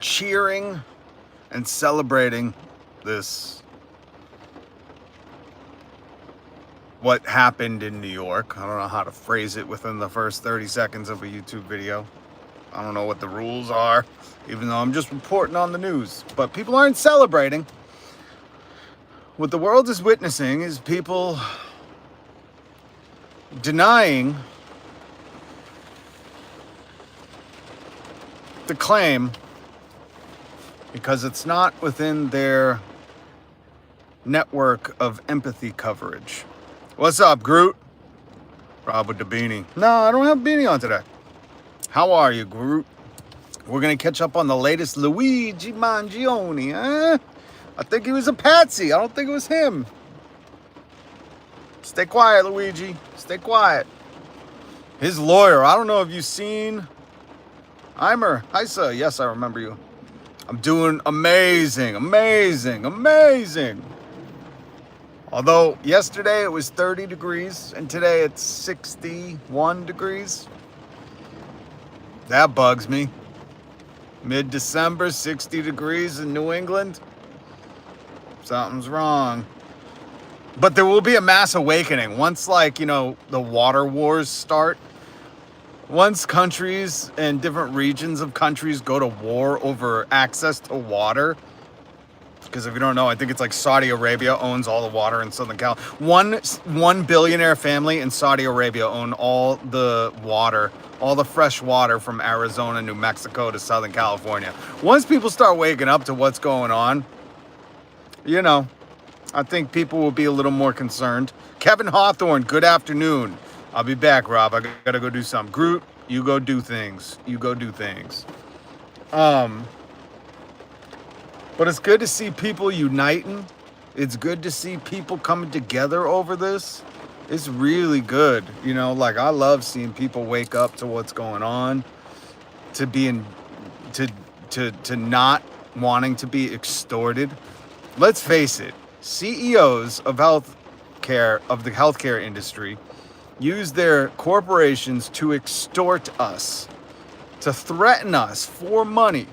cheering and celebrating this, what happened in New York. I don't know how to phrase it within the first 30 seconds of a YouTube video. I don't know what the rules are, even though I'm just reporting on the news. But people aren't celebrating. What the world is witnessing is people denying the claim because it's not within their network of empathy coverage. What's up, Groot? Rob with the beanie. No, I don't have a beanie on today. How are you, Groot? We're going to catch up on the latest Luigi Mangione, eh? I think he was a patsy. I don't think it was him. Stay quiet, Luigi. Stay quiet. His lawyer, I don't know if you've seen Eimer. Hi, sir. Yes, I remember you. I'm doing amazing, amazing, amazing. Although yesterday it was 30 degrees and today it's 61 degrees. That bugs me. Mid-December, 60 degrees in New England. Something's wrong. But there will be a mass awakening once, the water wars start. Once countries and different regions of countries go to war over access to water, because if you don't know, I think it's like Saudi Arabia owns all the water in Southern Cal. One billionaire family in Saudi Arabia own all the water, all the fresh water from Arizona, New Mexico to Southern California. Once people start waking up to what's going on, I think people will be a little more concerned. Kevin Hawthorne, good afternoon. I'll be back, Rob. I gotta go do something. Groot, you go do things. You go do things. But it's good to see people uniting. It's good to see people coming together over this. It's really good. I love seeing people wake up to what's going on, to being, to not wanting to be extorted. Let's face it, CEOs of the healthcare industry, use their corporations to extort us, to threaten us for money.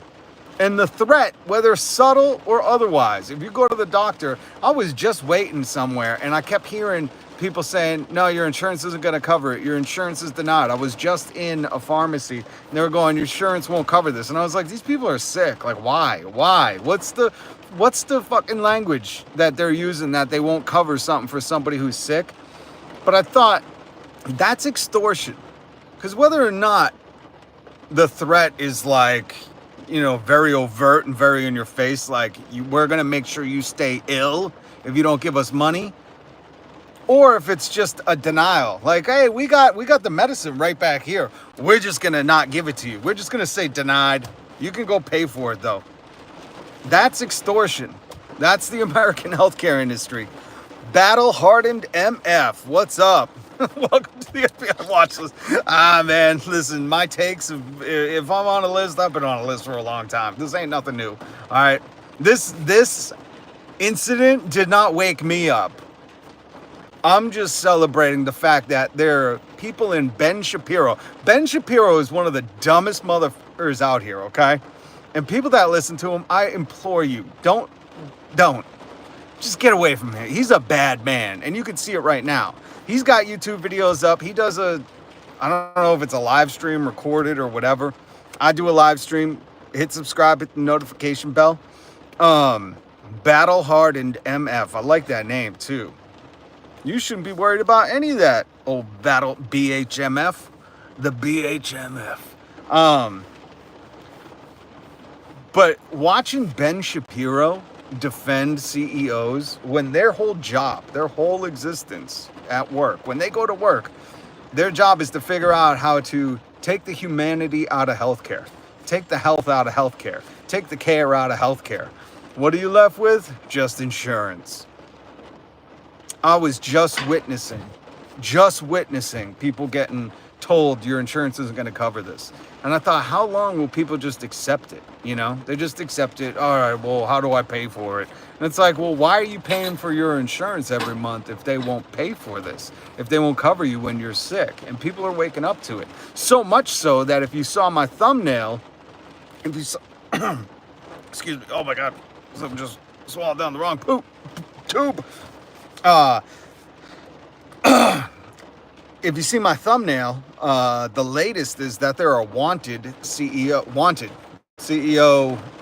And the threat, whether subtle or otherwise, if you go to the doctor, I was just waiting somewhere and I kept hearing people saying, no, your insurance isn't going to cover it. Your insurance is denied. I was just in a pharmacy and they were going, your insurance won't cover this. And I was like, these people are sick. Like, why? What's the fucking language that they're using that they won't cover something for somebody who's sick? But I thought, that's extortion. Because whether or not the threat is very overt and very in your face, we're going to make sure you stay ill if you don't give us money. Or if it's just a denial. Hey, we got the medicine right back here. We're just going to not give it to you. We're just going to say denied. You can go pay for it, though. That's extortion. That's the American healthcare industry. Battle-hardened MF. What's up? Welcome to the FBI watch list. Man, listen, my takes, if I'm on a list, I've been on a list for a long time. This ain't nothing new. All right. This incident did not wake me up. I'm just celebrating the fact that there are people in Ben Shapiro. Ben Shapiro is one of the dumbest motherfuckers out here, okay? And people that listen to him, I implore you, don't. Just get away from him. He's a bad man, and you can see it right now. He's got YouTube videos up. He does I don't know if it's a live stream recorded or whatever. I do a live stream. Hit subscribe, hit the notification bell. Battle-hardened MF. I like that name, too. You shouldn't be worried about any of that, old battle BHMF. The BHMF. But watching Ben Shapiro defend CEOs when their whole job, their whole existence at work, when they go to work, their job is to figure out how to take the humanity out of healthcare, take the health out of healthcare, take the care out of healthcare. What are you left with? Just insurance. I was just witnessing people getting told your insurance isn't going to cover this. And I thought, how long will people just accept it? They just accept it. All right, well, how do I pay for it? And it's like, well, why are you paying for your insurance every month if they won't pay for this? If they won't cover you when you're sick? And people are waking up to it. So much so that if you saw my thumbnail, if you saw, Excuse me. Oh my God. Something just swallowed down the wrong poop tube. Uh, if you see my thumbnail, the latest is that there are wanted CEO,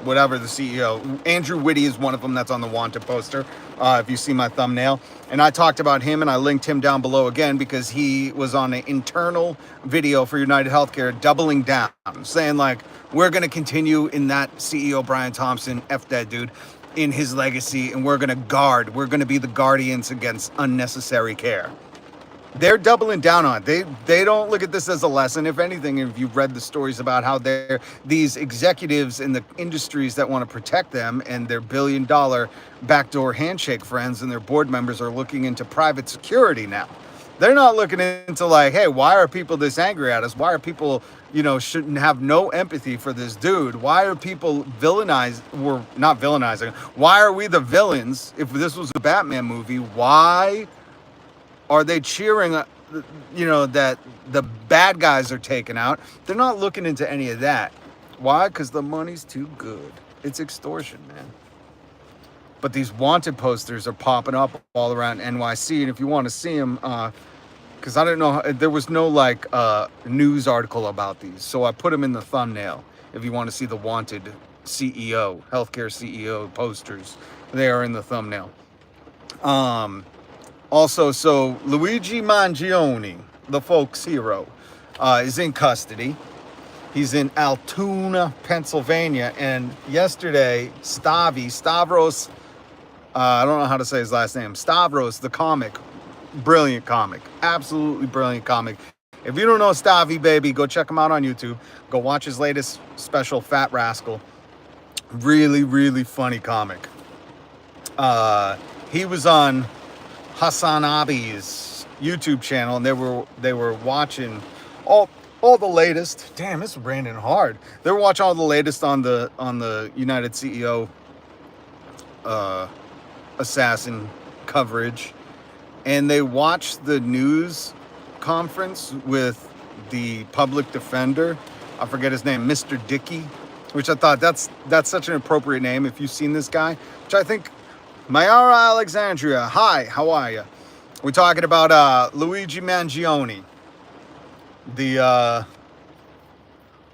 whatever the CEO. Andrew Whitty is one of them that's on the wanted poster. If you see my thumbnail. And I talked about him and I linked him down below again because he was on an internal video for United Healthcare doubling down, saying like, we're going to continue in that CEO Brian Thompson, F that dude, in his legacy, and we're going to be the guardians against unnecessary care. They're doubling down on it. They don't look at this as a lesson. If anything, if you've read the stories about how these executives in the industries that want to protect them and their billion-dollar backdoor handshake friends and their board members are looking into private security now. They're not looking into like, hey, why are people this angry at us? Why are people, shouldn't have no empathy for this dude? Why are people we're not villainizing. Why are we the villains? If this was a Batman movie, why are they cheering, that the bad guys are taken out? They're not looking into any of that. Why? Because the money's too good. It's extortion, man. But these wanted posters are popping up all around NYC. And if you want to see them, because I didn't know, there was no news article about these. So I put them in the thumbnail. If you want to see the wanted CEO, healthcare CEO posters, they are in the thumbnail. Also, so Luigi Mangione, the folks hero, is in custody. He's in Altoona, Pennsylvania. And yesterday, Stavros, I don't know how to say his last name, Stavros, the comic, brilliant comic, absolutely brilliant comic. If you don't know Stavi, baby, go check him out on YouTube. Go watch his latest special, Fat Rascal. Really, really funny comic. He was on Hassan Abi's YouTube channel, and they were watching all the latest. Damn, it's raining hard. They were watching all the latest on the United CEO assassin coverage, and they watched the news conference with the public defender. I forget his name, Mr. Dickey, which I thought that's such an appropriate name. If you've seen this guy, which I think. Mayara Alexandria, hi, how are you? We're talking about Luigi Mangione, the,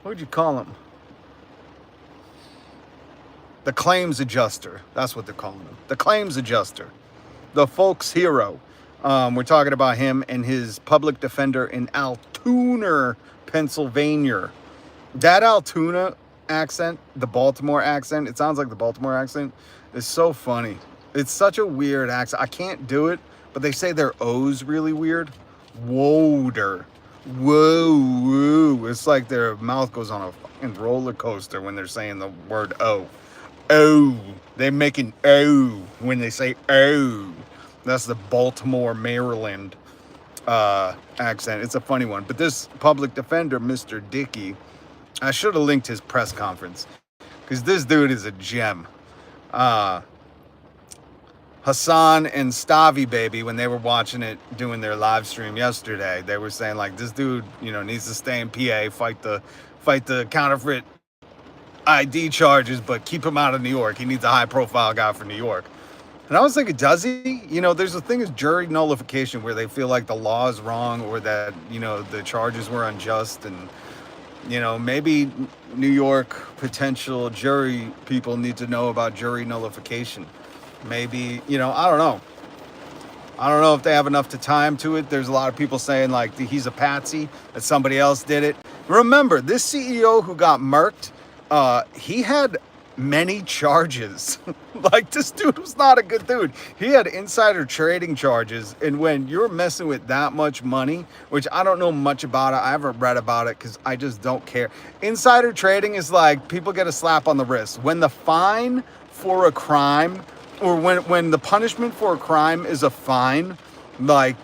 what would you call him? The claims adjuster. That's what they're calling him. The claims adjuster. The folks hero. We're talking about him and his public defender in Altoona, Pennsylvania. That Altoona accent, the Baltimore accent, it sounds like the Baltimore accent, is so funny. It's such a weird accent. I can't do it, but they say their O's really weird. Whoa-der. Whoa. It's like their mouth goes on a fucking roller coaster when they're saying the word O. Oh. They make an O when they say O. That's the Baltimore, Maryland accent. It's a funny one. But this public defender, Mr. Dickey, I should have linked his press conference because this dude is a gem. Hassan and Stavi, baby, when they were watching it, doing their live stream yesterday, they were saying like, this dude, needs to stay in PA, fight the counterfeit ID charges, but keep him out of New York. He needs a high profile guy for New York. And I was thinking, does he? There's a thing as jury nullification where they feel like the law is wrong or that, the charges were unjust. And, maybe New York potential jury people need to know about jury nullification. Maybe, I don't know. I don't know if they have enough time to it. There's a lot of people saying like he's a patsy, that somebody else did it. Remember, this CEO who got murked, he had many charges. Like, this dude was not a good dude. He had insider trading charges. And when you're messing with that much money, which I don't know much about it, I haven't read about it because I just don't care. Insider trading is like people get a slap on the wrist. When the fine for a crime, or when the punishment for a crime is a fine, like,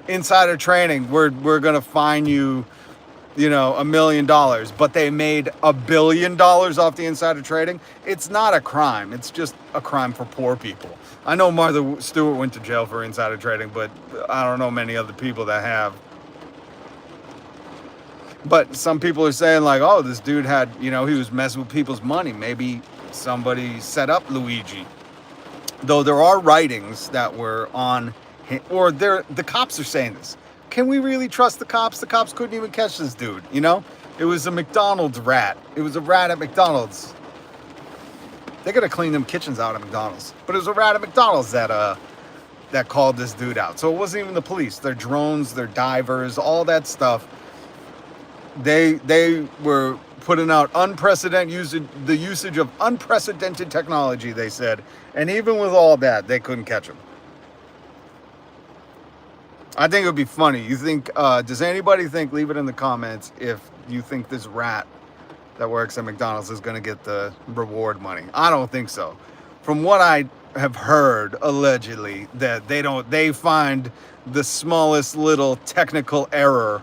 insider trading, we're going to fine you, $1 million, but they made $1 billion off the insider trading. It's not a crime. It's just a crime for poor people. I know Martha Stewart went to jail for insider trading, but I don't know many other people that have. But some people are saying like, oh, this dude had, he was messing with people's money. Maybe somebody set up Luigi. Though there are writings that were on him, or the cops are saying this. Can we really trust the cops? The cops couldn't even catch this dude, you know? It was a McDonald's rat. It was a rat at McDonald's. They gotta clean them kitchens out at McDonald's. But it was a rat at McDonald's that called this dude out. So it wasn't even the police. Their drones, their divers, all that stuff. They were putting out the usage of unprecedented technology, they said. And even with all that, they couldn't catch him. I think it would be funny. You think, does anybody think, leave it in the comments, if you think this rat that works at McDonald's is going to get the reward money? I don't think so. From what I have heard, allegedly, that they find the smallest little technical error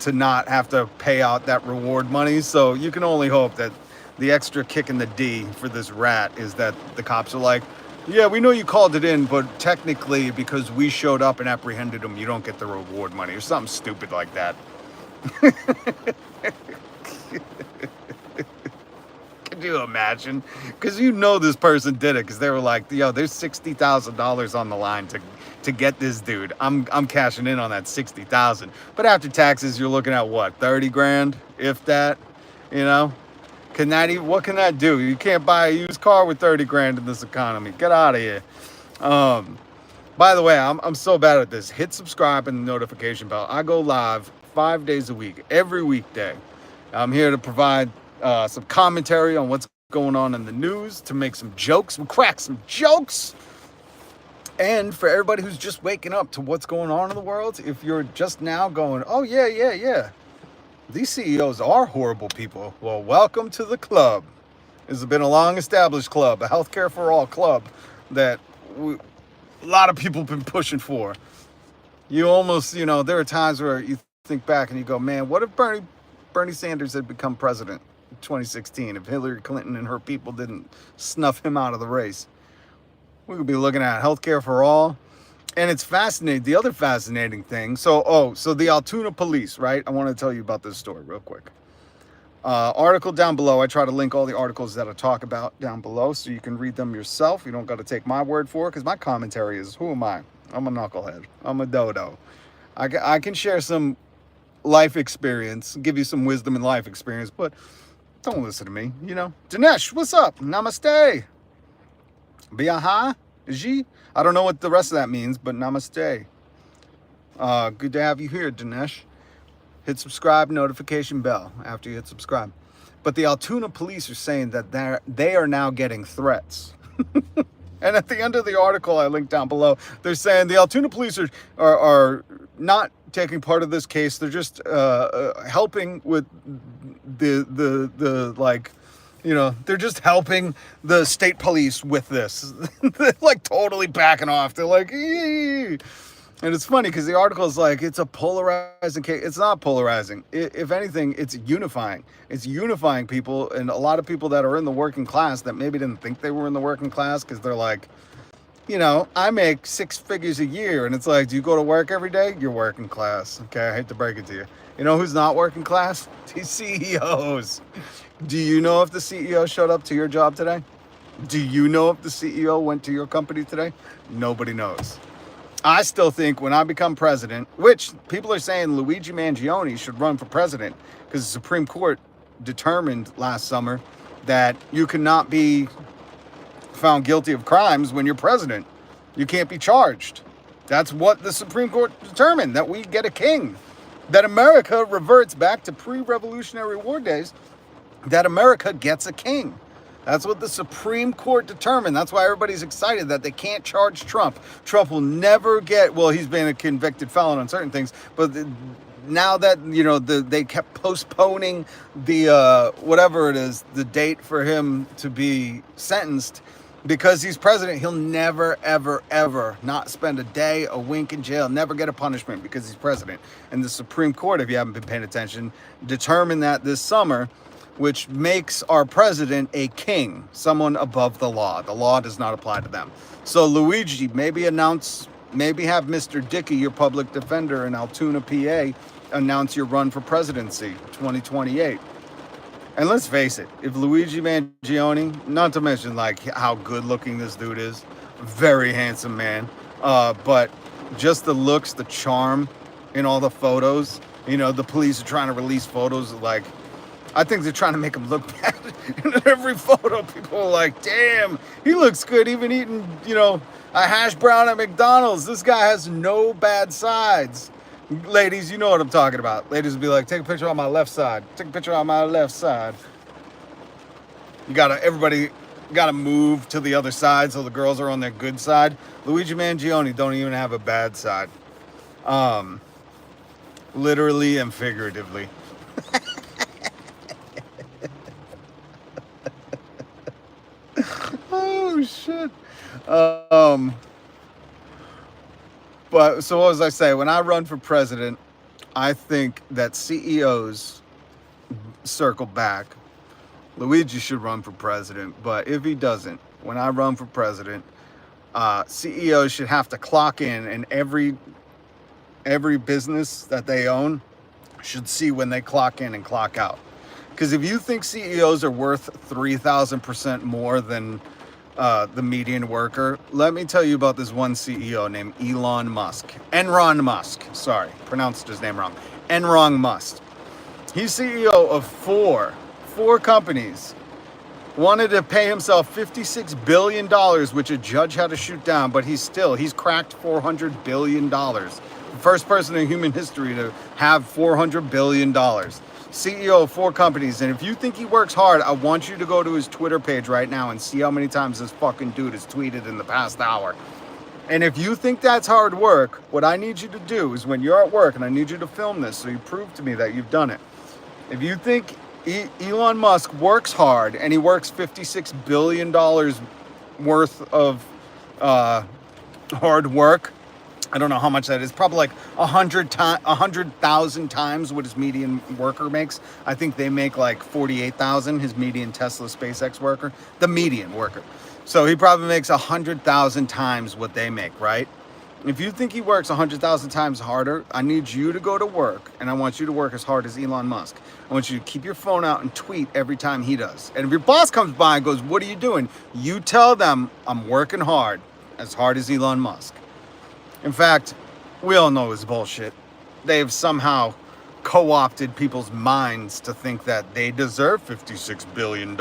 to not have to pay out that reward money. So you can only hope that the extra kick in the D for this rat is that the cops are like, yeah, we know you called it in, but technically because we showed up and apprehended him, you don't get the reward money, or something stupid like that. Can you imagine? Because you know this person did it, because they were like, yo, there's $60,000 on the line to get this dude. I'm cashing in on that $60,000. But after taxes, you're looking at what, 30 grand, if that, you know? What can that do? You can't buy a used car with 30 grand in this economy. Get out of here. By the way, I'm so bad at this. Hit subscribe and the notification bell. I go live 5 days a week, every weekday. I'm here to provide some commentary on what's going on in the news, to make some jokes. We crack some jokes. And for everybody who's just waking up to what's going on in the world, if you're just now going, oh, yeah. These CEOs are horrible people. Well, welcome to the club. It's been a long-established club, a healthcare for all club that a lot of people have been pushing for. You almost, there are times where you think back and you go, man, what if Bernie Sanders had become president in 2016, if Hillary Clinton and her people didn't snuff him out of the race? We could be looking at healthcare for all. And it's fascinating. The other fascinating thing. So the Altoona police, right? I want to tell you about this story real quick. Article down below. I try to link all the articles that I talk about down below so you can read them yourself. You don't got to take my word for it, because my commentary is, who am I? I'm a knucklehead. I'm a dodo. I can share some life experience, give you some wisdom and life experience, but don't listen to me, Dinesh, what's up? Namaste. Biaha? Ji? I don't know what the rest of that means, but namaste. Good to have you here, Dinesh. Hit subscribe, notification bell after you hit subscribe. But the Altoona police are saying that they are now getting threats. And at the end of the article I linked down below, they're saying the Altoona police are not taking part of this case. They're just helping with the they're just helping the state police with this. They're like totally backing off. They're like, eee. And it's funny because the article is like, it's a polarizing case. It's not polarizing. If anything, it's unifying. It's unifying people, and a lot of people that are in the working class that maybe didn't think they were in the working class, because they're like, I make 6 figures a year. And it's like, do you go to work every day? You're working class. Okay, I hate to break it to you. You know who's not working class? These CEOs. Do you know if the CEO showed up to your job today? Do you know if the CEO went to your company today? Nobody knows. I still think when I become president, which people are saying Luigi Mangione should run for president, because the Supreme Court determined last summer that you cannot be found guilty of crimes when you're president. You can't be charged. That's what the Supreme Court determined, that we get a king, that America reverts back to pre-Revolutionary War days, that America gets a king. That's what the Supreme Court determined. That's why everybody's excited that they can't charge Trump. Trump will never get, well, he's been a convicted felon on certain things, but now that, they kept postponing the, whatever it is, the date for him to be sentenced, because he's president, he'll never, ever, ever not spend a day, a wink in jail, never get a punishment because he's president. And the Supreme Court, if you haven't been paying attention, determined that this summer, which makes our president a king, someone above the law. The law does not apply to them. So Luigi, maybe have Mr. Dickey, your public defender in Altoona, PA, announce your run for presidency, 2028. And let's face it, if Luigi Mangione, not to mention like how good looking this dude is, very handsome man, but just the looks, the charm in all the photos, the police are trying to release photos of like, I think they're trying to make him look bad. In every photo, people are like, damn, he looks good even eating, a hash brown at McDonald's. This guy has no bad sides. Ladies, you know what I'm talking about. Ladies will be like, take a picture on my left side. Take a picture on my left side. Everybody gotta move to the other side so the girls are on their good side. Luigi Mangione don't even have a bad side. Literally and figuratively. Oh shit. But so what was I say? When I run for president, I think that CEOs circle back. Luigi should run for president, but if he doesn't, when I run for president, CEOs should have to clock in, and every business that they own should see when they clock in and clock out. Because if you think CEOs are worth 3,000% more than the median worker, let me tell you about this one CEO named Elon Musk. Enron Musk. Sorry, pronounced his name wrong. Enron Musk. He's CEO of four companies. Wanted to pay himself $56 billion, which a judge had to shoot down, but he's cracked $400 billion. The first person in human history to have $400 billion. CEO of four companies. And if you think he works hard, I want you to go to his Twitter page right now and see how many times this fucking dude has tweeted in the past hour. And if you think that's hard work, what I need you to do is when you're at work, and I need you to film this so you prove to me that you've done it. If you think Elon Musk works hard and he works $56 billion worth of hard work, I don't know how much that is. Probably like 100,000 times what his median worker makes. I think they make like 48,000. His median Tesla SpaceX worker, the median worker. So he probably makes 100,000 times what they make, right? If you think he works 100,000 times harder, I need you to go to work, and I want you to work as hard as Elon Musk. I want you to keep your phone out and tweet every time he does. And if your boss comes by and goes, "What are you doing?" You tell them, "I'm working hard as Elon Musk." In fact, we all know it's bullshit. They've somehow co-opted people's minds to think that they deserve $56 billion.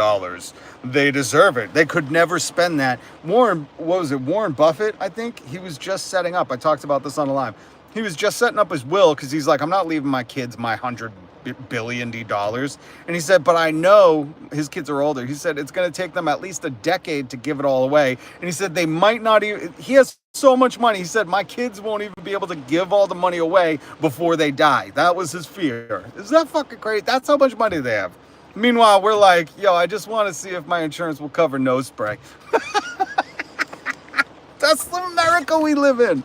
They deserve it. They could never spend that. Warren Buffett, I think? He was just setting up. I talked about this on the live. He was just setting up his will because he's like, I'm not leaving my kids my $100 billion. And he said, but I know his kids are older. He said, it's going to take them at least a decade to give it all away. And he said, they might not even, he has so much money. He said, my kids won't even be able to give all the money away before they die. That was his fear. Is that fucking crazy? That's how much money they have. Meanwhile, we're like, yo, I just want to see if my insurance will cover nose spray. That's the America we live in.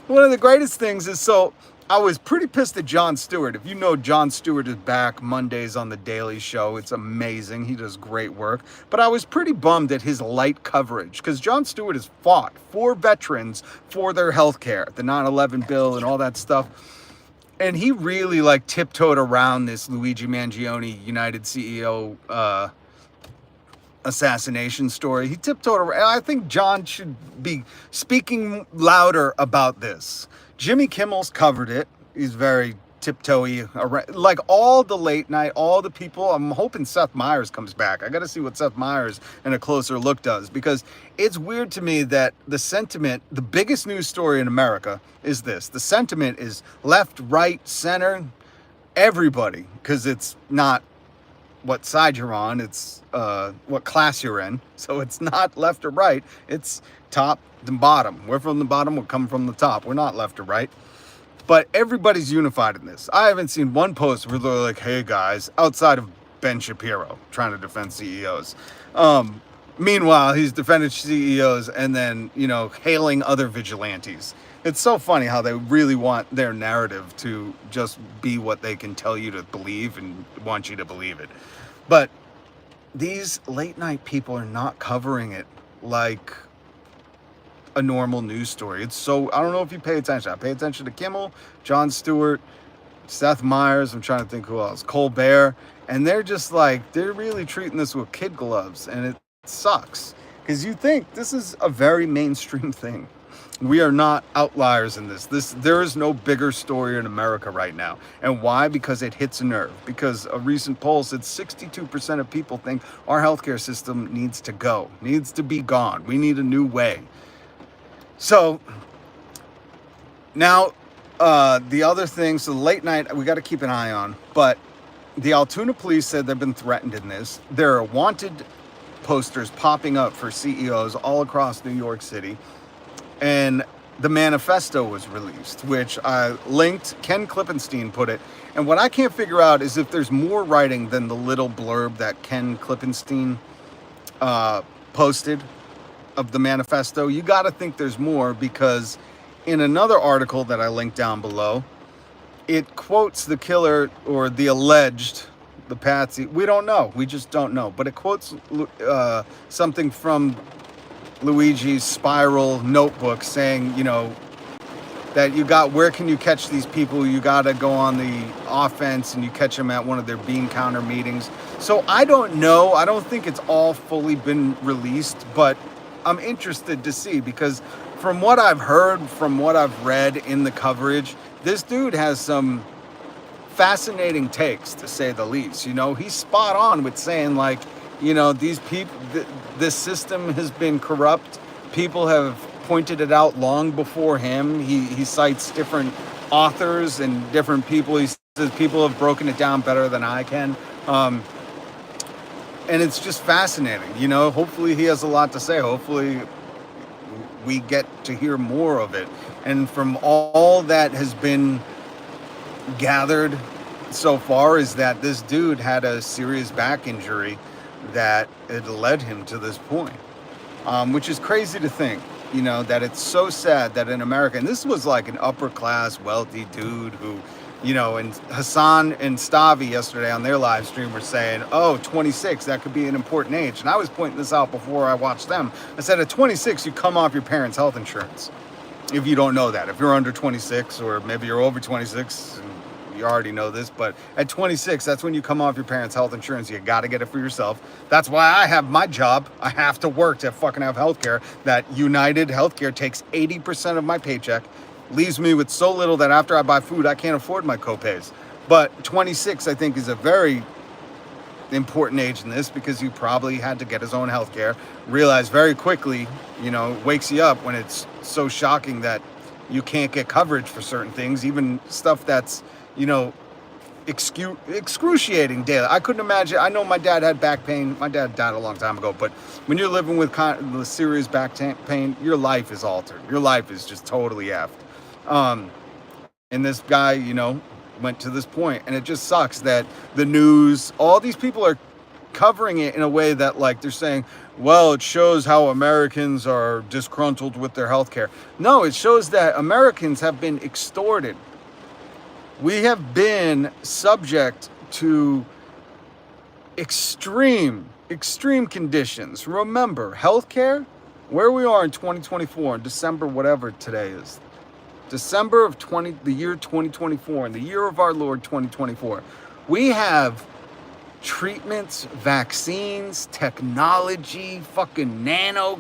One of the greatest things is, so I was pretty pissed at Jon Stewart. If you know, Jon Stewart is back Mondays on The Daily Show. It's amazing. He does great work. But I was pretty bummed at his light coverage because Jon Stewart has fought for veterans for their health care, the 9/11 bill and all that stuff. And he really like tiptoed around this Luigi Mangione United CEO assassination story. He tiptoed around. I think John should be speaking louder about this. Jimmy Kimmel's covered it. He's very tiptoey around, like all the late night, all the people. I'm hoping Seth Meyers comes back. I got to see what Seth Meyers in a closer look does, because it's weird to me that the sentiment, the biggest news story in America is this. The sentiment is left, right, center, everybody, because it's not what side you're on, it's what class you're in. So it's not left or right, it's top and bottom. We're from the bottom, we're coming from the top. We're not left or right. But everybody's unified in this. I haven't seen one post where they're like, hey guys, outside of Ben Shapiro trying to defend CEOs. Meanwhile, he's defended CEOs and then, hailing other vigilantes. It's so funny how they really want their narrative to just be what they can tell you to believe and want you to believe it. But these late night people are not covering it like a normal news story. It's so, I don't know if you pay attention. I pay attention to Kimmel, Jon Stewart, Seth Meyers, I'm trying to think who else, Colbert, and they're just like, they're really treating this with kid gloves, and it sucks. Because you think this is a very mainstream thing. We are not outliers in this. There is no bigger story in America right now. And why? Because it hits a nerve. Because a recent poll said 62% of people think our healthcare system needs to go, needs to be gone. We need a new way. So now, the other thing, so late night, we got to keep an eye on, but the Altoona police said they've been threatened in this. There are wanted posters popping up for CEOs all across New York City. And the Manifesto was released, which I linked. Ken Klippenstein put it. And what I can't figure out is if there's more writing than the little blurb that Ken Klippenstein posted of the Manifesto. You got to think there's more, because in another article that I linked down below, it quotes the killer, or the alleged, the patsy. We don't know. We just don't know. But it quotes something from Luigi's spiral notebook saying, you know, that you got, where can you catch these people? You got to go on the offense, and you catch them at one of their bean counter meetings. So I don't know. I don't think it's all fully been released, but I'm interested to see, because from what I've heard, from what I've read in the coverage, this dude has some fascinating takes, to say the least. You know, he's spot on with saying, like, you know, these people, this system has been corrupt. People have pointed it out long before him. He cites different authors and different people. He says people have broken it down better than I can. And it's just fascinating. You know, hopefully he has a lot to say. Hopefully we get to hear more of it. And from all that has been gathered so far is that this dude had a serious back injury that it led him to this point, which is crazy to think, you know, that it's so sad that in America, and this was like an upper class, wealthy dude who, you know, and Hassan and Stavi yesterday on their live stream were saying, oh, 26, that could be an important age. And I was pointing this out before I watched them. I said, at 26, you come off your parents' health insurance. If you don't know that, if you're under 26, or maybe you're over 26, you already know this, but at 26, that's when you come off your parents' health insurance. You got to get it for yourself. That's why I have my job. I have to work to fucking have healthcare. That United Healthcare takes 80% of my paycheck, leaves me with so little that after I buy food, I can't afford my copays. But 26, I think, is a very important age in this, because he probably had to get his own healthcare. Realize very quickly, you know, wakes you up when it's so shocking that you can't get coverage for certain things, even stuff that's, you know, excruciating daily. I couldn't imagine. I know my dad had back pain. My dad died a long time ago, but when you're living with the serious back pain, your life is altered. Your life is just totally effed. And this guy, you know, went to this point, and it just sucks that the news, all these people are covering it in a way that, like, they're saying, well, it shows how Americans are disgruntled with their health care. No, it shows that Americans have been extorted. We have been subject to extreme conditions. Remember, healthcare, where we are in 2024, in December, whatever today is, December of the year 2024, in the year of our Lord 2024, we have treatments, vaccines, technology, fucking nano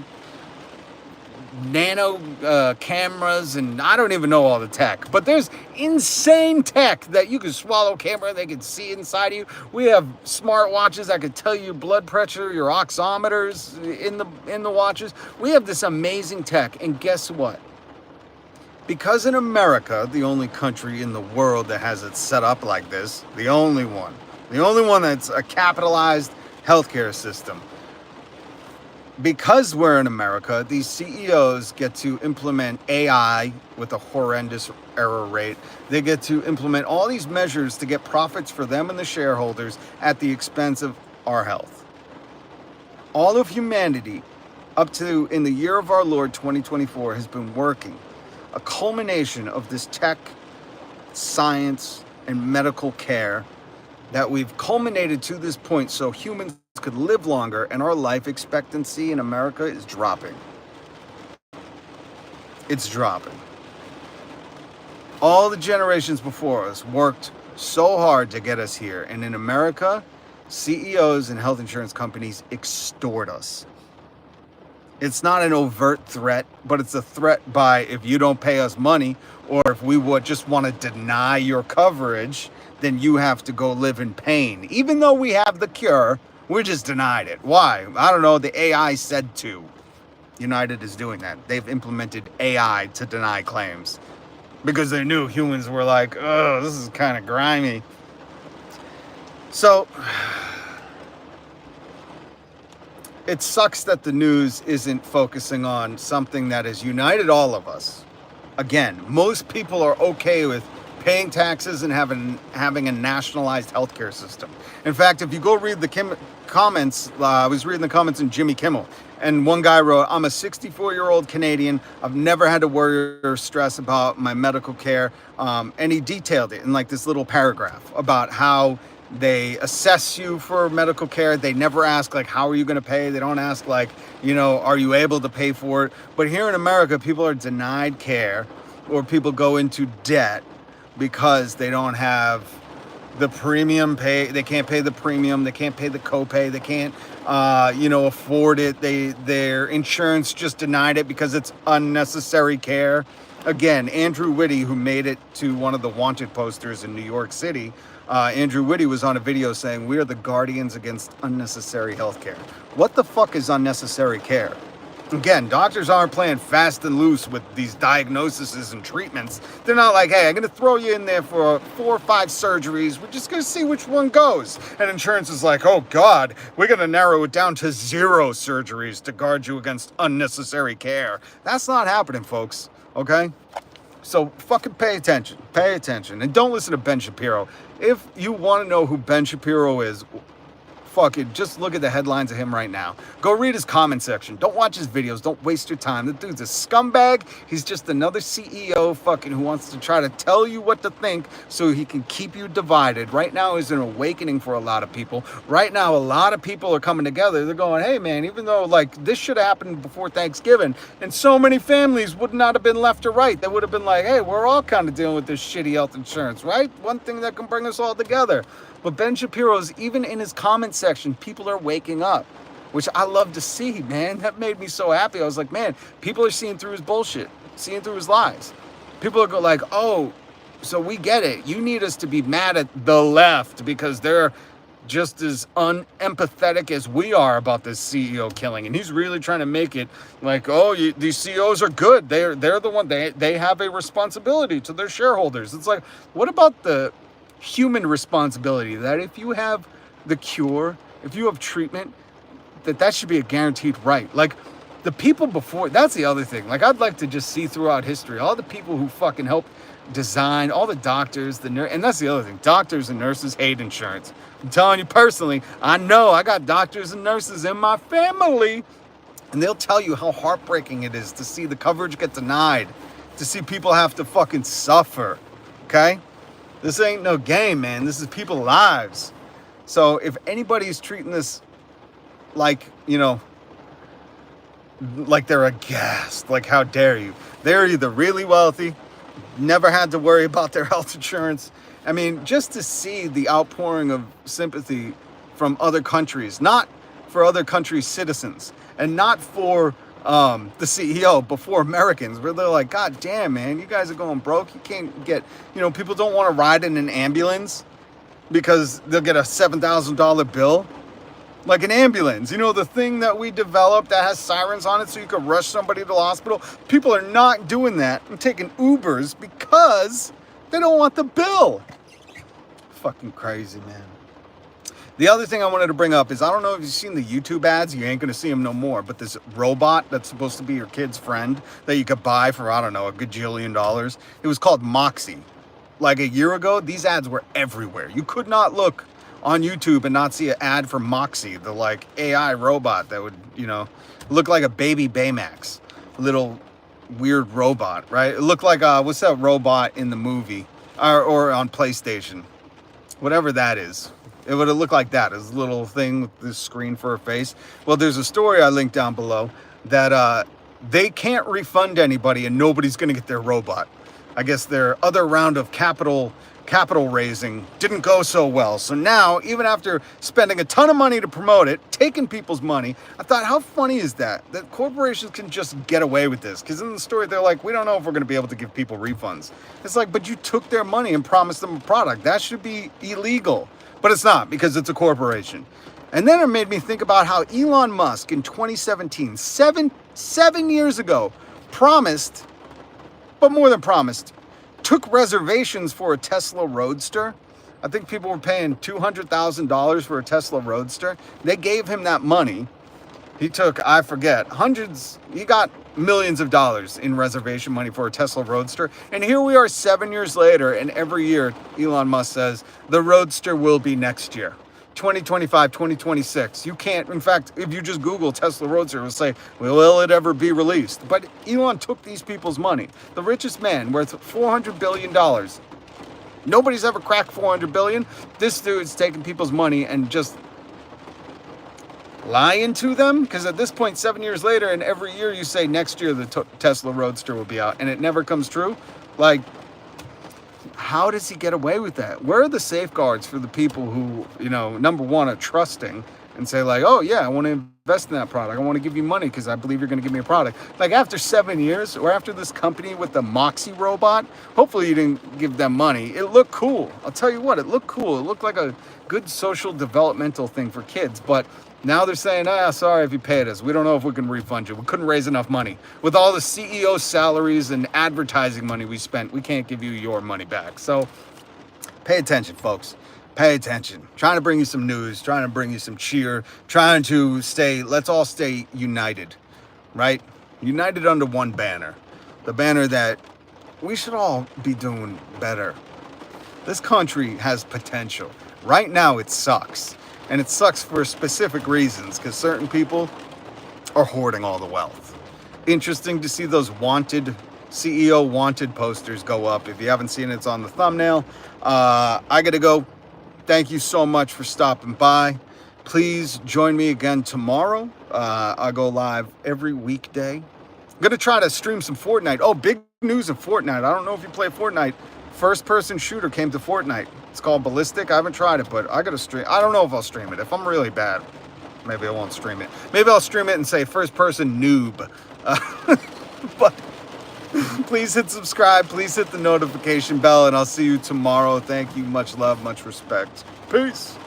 cameras, and I don't even know all the tech, but there's insane tech that you can swallow camera, they can see inside of you. We have smartwatches that can tell you blood pressure, your oximeters in the watches. We have this amazing tech, and guess what? Because in America, the only country in the world that has it set up like this, the only one that's a capitalized healthcare system, because we're in America, these CEOs get to implement AI with a horrendous error rate. They get to implement all these measures to get profits for them and the shareholders at the expense of our health. All of humanity, up to in the year of our Lord 2024, has been working. A culmination of this tech, science, and medical care that we've culminated to this point so humans could live longer, and our life expectancy in America is dropping. It's dropping. All the generations before us worked so hard to get us here. And in America, CEOs and health insurance companies extort us. It's not an overt threat, but it's a threat by if you don't pay us money, or if we would just want to deny your coverage, then you have to go live in pain. Even though we have the cure, we're just denied it. Why? I don't know. The AI said to. United is doing that. They've implemented AI to deny claims because they knew humans were like, oh, this is kind of grimy. So it sucks that the news isn't focusing on something that has united all of us. Again, most people are okay with paying taxes and having a nationalized healthcare system. In fact, if you go read the comments, I was reading the comments in Jimmy Kimmel, and one guy wrote, I'm a 64-year-old Canadian. I've never had to worry or stress about my medical care. And he detailed it in like this little paragraph about how they assess you for medical care. They never ask like, how are you going to pay? They don't ask like, are you able to pay for it? But here in America, people are denied care, or people go into debt because they don't have the premium pay. They can't pay the premium. They can't pay the copay. They can't, afford it. Their insurance just denied it because it's unnecessary care. Again, Andrew Whitty, who made it to one of the wanted posters in New York City, Andrew Whitty was on a video saying, we are the guardians against unnecessary healthcare. What the fuck is unnecessary care? Again, doctors aren't playing fast and loose with these diagnoses and treatments. They're not like, hey, I'm going to throw you in there for 4 or 5 surgeries. We're just going to see which one goes. And insurance is like, oh, God, we're going to narrow it down to 0 surgeries to guard you against unnecessary care. That's not happening, folks, okay? So fucking pay attention. Pay attention. And don't listen to Ben Shapiro. If you want to know who Ben Shapiro is, fucking just look at the headlines of him right now. Go read his comment section. Don't watch his videos. Don't waste your time. The dude's a scumbag. He's just another CEO fucking who wants to try to tell you what to think so he can keep you divided. Right now is an awakening for a lot of people. Right now, a lot of people are coming together. They're going, hey man, even though like this should have happened before Thanksgiving, and so many families would not have been left or right. They would have been like, hey, we're all kind of dealing with this shitty health insurance, right? One thing that can bring us all together. But Ben Shapiro's, even in his comment section, people are waking up, which I love to see, man. That made me so happy. I was like, man, people are seeing through his bullshit, seeing through his lies. People are like, oh, so we get it. You need us to be mad at the left because they're just as unempathetic as we are about this CEO killing. And he's really trying to make it like, oh, these CEOs are good. They're the one, they have a responsibility to their shareholders. It's like, what about the human responsibility that if you have the cure, if you have treatment, that should be a guaranteed right? Like the people before, that's the other thing. Like I'd like to just see throughout history, all the people who fucking helped design, all the doctors, the nurse, and that's the other thing. Doctors and nurses hate insurance. I'm telling you personally, I know I got doctors and nurses in my family, and they'll tell you how heartbreaking it is to see the coverage get denied, to see people have to fucking suffer, okay? This ain't no game, man. This is people's lives. So if anybody's treating this like, like they're aghast, like how dare you? They're either really wealthy, never had to worry about their health insurance. I mean, just to see the outpouring of sympathy from other countries, not for other countries' citizens, and not for the CEO, but for Americans, where they're like, God damn, man, you guys are going broke. You can't get, people don't want to ride in an ambulance because they'll get a $7,000 bill. Like an ambulance, the thing that we developed that has sirens on it so you could rush somebody to the hospital. People are not doing that and taking Ubers because they don't want the bill. Fucking crazy, man. The other thing I wanted to bring up is, I don't know if you've seen the YouTube ads. You ain't going to see them no more. But this robot that's supposed to be your kid's friend that you could buy for, I don't know, $1 gajillion. It was called Moxie. Like a year ago, these ads were everywhere. You could not look on YouTube and not see an ad for Moxie, the like AI robot that would, look like a baby Baymax. Little weird robot, right? It looked like, what's that robot in the movie? Or on PlayStation. Whatever that is. It would have looked like that, this little thing with this screen for a face. Well, there's a story I linked down below that they can't refund anybody and nobody's going to get their robot. I guess their other round of capital raising didn't go so well. So now, even after spending a ton of money to promote it, taking people's money, I thought, how funny is that corporations can just get away with this? Because in the story, they're like, we don't know if we're going to be able to give people refunds. It's like, but you took their money and promised them a product. That should be illegal. But it's not, because it's a corporation. And then it made me think about how Elon Musk in 2017, seven years ago, promised, but more than promised, took reservations for a Tesla Roadster. I think people were paying $200,000 for a Tesla Roadster. They gave him that money. He took, I forget, he got millions of dollars in reservation money for a Tesla Roadster. And here we are 7 years later, and every year Elon Musk says the Roadster will be next year. 2025, 2026. You can't, in fact, if you just Google Tesla Roadster, it will say, will it ever be released? But Elon took these people's money. The richest man, worth $400 billion. Nobody's ever cracked $400 billion. This dude's taking people's money and just lying to them. Because at this point, 7 years later, and every year you say next year the Tesla Roadster will be out, and it never comes true. Like, how does he get away with that? Where are the safeguards for the people who, number one, are trusting and say like, oh yeah, I want to invest in that product. I want to give you money because I believe you're going to give me a product. Like after 7 years, or after this company with the Moxie robot, hopefully you didn't give them money. It looked cool. I'll tell you what, it looked cool. It looked like a good social developmental thing for kids. But now they're saying, sorry if you paid us. We don't know if we can refund you. We couldn't raise enough money. With all the CEO salaries and advertising money we spent, we can't give you your money back. So pay attention, folks. Pay attention. Trying to bring you some news, trying to bring you some cheer, trying to let's all stay united, right? United under one banner. The banner that we should all be doing better. This country has potential. Right now it sucks. And it sucks for specific reasons, because certain people are hoarding all the wealth. Interesting to see those CEO wanted posters go up. If you haven't seen it, it's on the thumbnail. I gotta go. Thank you so much for stopping by. Please join me again tomorrow. I go live every weekday. I'm gonna try to stream some Fortnite. Oh, big news of Fortnite. I don't know if you play Fortnite. First-person shooter came to Fortnite. It's called Ballistic. I haven't tried it, but I gotta stream. I don't know if I'll stream it. If I'm really bad, maybe I won't stream it. Maybe I'll stream it and say first-person noob. But please hit subscribe. Please hit the notification bell, and I'll see you tomorrow. Thank you. Much love, much respect. Peace.